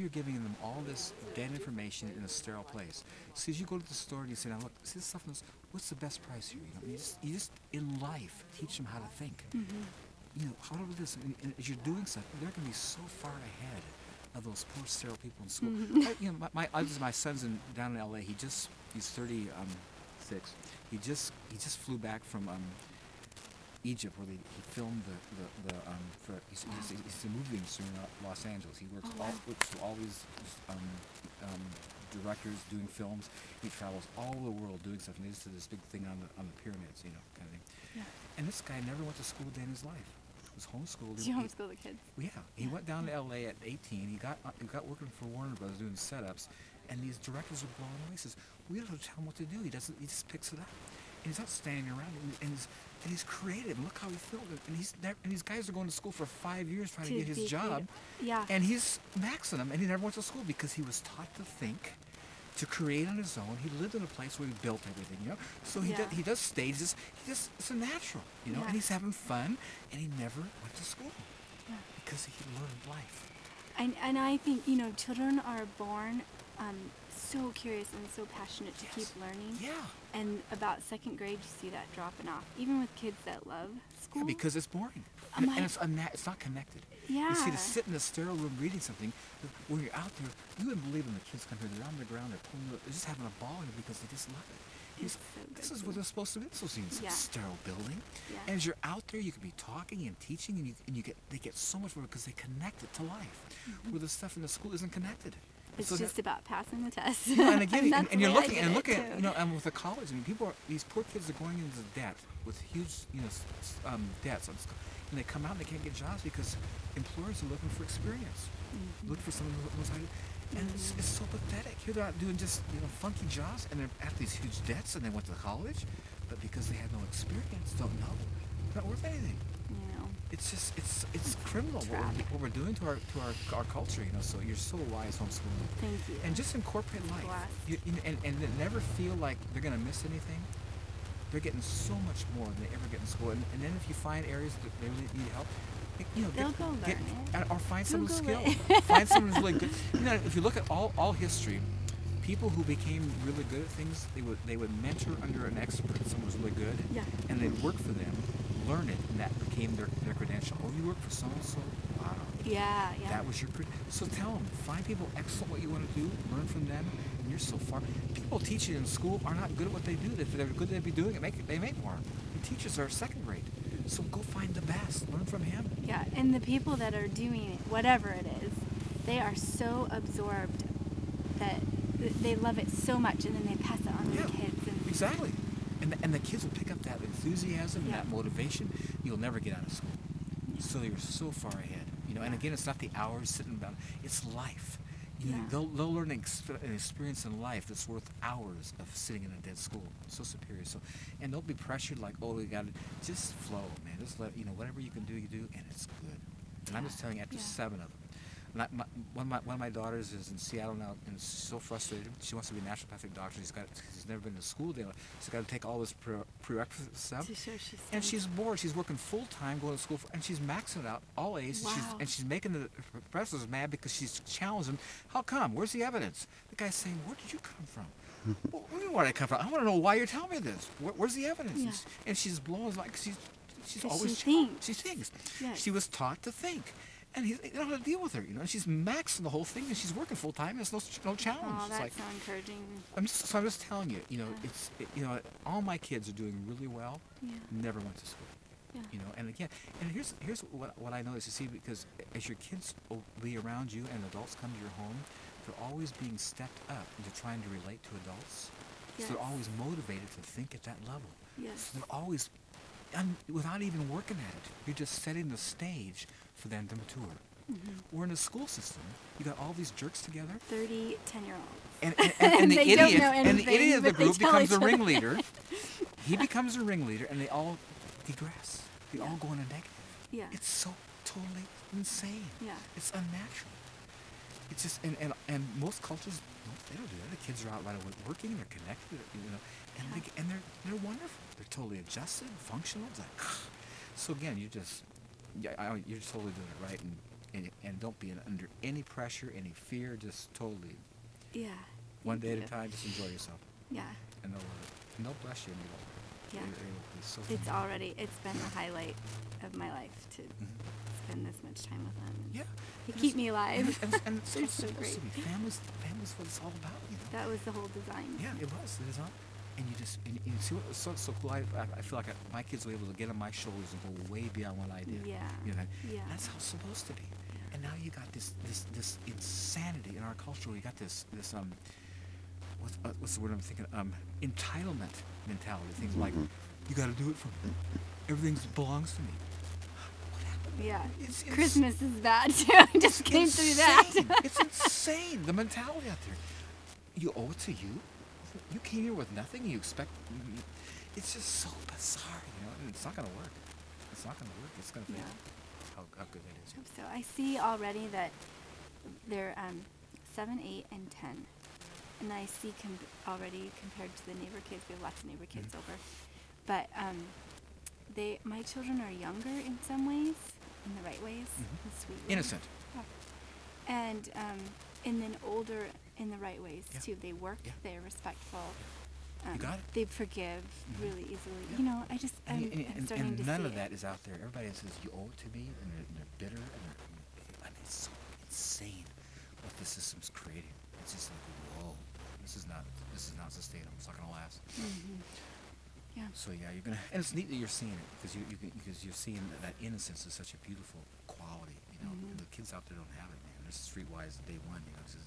you're giving them all this dead information in a sterile place. So as you go to the store and you say, now look, see this stuff, what's the best price here? You just in life teach them how to think. You know, how do this? And as you're doing stuff, they're going to be so far ahead of those poor sterile people in school. You know, my son's down in L.A. He's 36. He just flew back from Egypt, where he filmed he's a movie industry in Los Angeles. He works with all these directors doing films. He travels all over the world doing stuff, and he did this big thing on the pyramids, you know, kind of thing. Yeah. And this guy never went to school a day in his life. He was homeschooled. Did you homeschool the kids? Yeah. He went down to L.A. at 18. He got working for Warner Brothers doing setups, and these directors are blown away. He says, we don't have to tell him what to do. He doesn't. He just picks it up. And he's not standing around, and he's creative. Look how he filmed it. And these guys are going to school for 5 years trying to get his job. Yeah. And he's maxing them, and he never went to school because he was taught to think, to create on his own. He lived in a place where he built everything, you know. So he does stages. It's a natural, you know. And he's having fun, and he never went to school because he learned life. And I think, you know, children are born so curious and so passionate to keep learning. Yeah. And about second grade, you see that dropping off, even with kids that love school. Yeah, because it's boring. And it's not connected. Yeah. You see, to sit in a sterile room reading something, when you're out there, you wouldn't believe when the kids come here, they're on the ground, they're just having a ball here because they just love it. This is what they're supposed to be. This is some sterile building. Yeah. And as you're out there, you can be talking and teaching, and they get so much more because they connect it to life, where the stuff in the school isn't connected. It's just about passing the test. You know, and again, and you're looking at, you know, and with the college, I mean, these poor kids are going into debt with huge, you know, debts, and they come out and they can't get jobs because employers are looking for experience, looking for someone who knows how to. And it's so pathetic. Here they're out doing just, you know, funky jobs, and they're at these huge debts, and they went to college, but because they had no experience, don't know, they're not worth anything. It's just it's criminal what we're doing to our culture, you know. So you're so wise homeschooling. Thank you. And just incorporate life. And never feel like they're gonna miss anything. They're getting so much more than they ever get in school. And then if you find areas that they really need help, you know, they'll go learn it. Or find someone skilled. Find someone who's really good. You know, if you look at all history, people who became really good at things, they would mentor under an expert, someone who's really good, and they'd work for them, learn it, and that became their credential. Oh, you work for so-and-so? Wow. Yeah. That was your credential. So tell them, find people excellent what you want to do, learn from them, and you're so far. People teaching in school are not good at what they do. If they're good, they'd be doing it. They make more. The teachers are second grade. So go find the best, learn from him. Yeah, and the people that are doing it, whatever it is, they are so absorbed that they love it so much, and then they pass it on to the kids. Exactly. And the kids will pick up that enthusiasm and that motivation. You'll never get out of school. So you're so far ahead. You know, and again, it's not the hours sitting down. It's life. You know, they'll learn an experience in life that's worth hours of sitting in a dead school. So superior. So, and they'll be pressured like, oh, we got to just flow, man. Just let, you know, whatever you can do, you do, and it's good. And I'm just telling you, after 7 of them. One of my daughters is in Seattle now, and is so frustrated. She wants to be a naturopathic doctor. She's never been to school. She's got to take all this prerequisite stuff. And she's bored. She's working full time, going to school, and she's maxing it out, all A's. Wow. And she's making the professors mad because she's challenging them. How come? Where's the evidence? The guy's saying, where did you come from? Well, where do I come from? I want to know why you're telling me this. Where's the evidence? Yeah. And she's blown like she's always she thinks. Yes. She was taught to think. And he don't know how to deal with her, you know. And she's maxing the whole thing, and she's working full time. There's no challenge. Oh, that's like, so encouraging. I'm just telling you, you know, you know, all my kids are doing really well. Never went to school. You know, and again, and here's what I notice. You see, because as your kids will be around you and adults come to your home, they're always being stepped up into trying to relate to adults. So they're always motivated to think at that level. So they're always, without even working at it, you're just setting the stage for them to mature. We're in a school system. You got all these jerks together. 30 10-year-olds. And the idiot, of the group becomes a other. ringleader. He becomes a ringleader, and they all digress. They all go in a negative. It's so totally insane. It's unnatural. It's just and most cultures they don't do that. The kids are out right away working. They're connected. You know, and they're wonderful. They're totally adjusted, functional. It's like, so again, you're totally doing it right, and and don't be under any pressure, any fear. Just totally Yeah. one day at Thank a you. time. Just enjoy yourself, Yeah. and they'll love it. And they'll bless you. And Yeah. it'll be so It's fun. already, it's been the highlight of my life to spend this much time with them. Yeah. They And keep it's- me alive. And it's They're so so supposed to great. be. Family's what it's all about, you know. That was the whole design. Yeah, it was. It is on. And you just, and you see what was so cool. I feel like my kids were able to get on my shoulders and go way beyond what I did. Yeah. You know, Yeah. that's how it's supposed to be. And now you got this insanity in our culture. Where you got this what's the word I'm thinking? Entitlement mentality. Things like, you got to do it for me. Everything belongs to me. What happened? Yeah. It's Christmas is bad too. I just came through that. It's insane. The mentality out there. You owe it to you. You came here with nothing. You expect. It's just so bizarre, you know. And it's not gonna work. It's not gonna work. It's gonna fail. Yeah. How good that is. So I see already that they're 7, 8, and 10, and I see already compared to the neighbor kids. We have lots of neighbor kids over, but my children are younger in some ways, in the right ways, in sweet ways. Innocent. And then older in the right ways Yeah. too. They work. Yeah. They're respectful. You got it. They forgive really easily. Yeah. You know, I'm starting to none see of it. that is out there. Everybody says you owe it to me, and they're bitter, and it's so insane what the system's creating. It's just like, whoa, this is not sustainable. It's not gonna last. Yeah. So yeah, you're gonna, and it's neat that you're seeing it because you're seeing that innocence is such a beautiful quality. You know, and the kids out there don't have it, man. They're streetwise day one. You know, it's just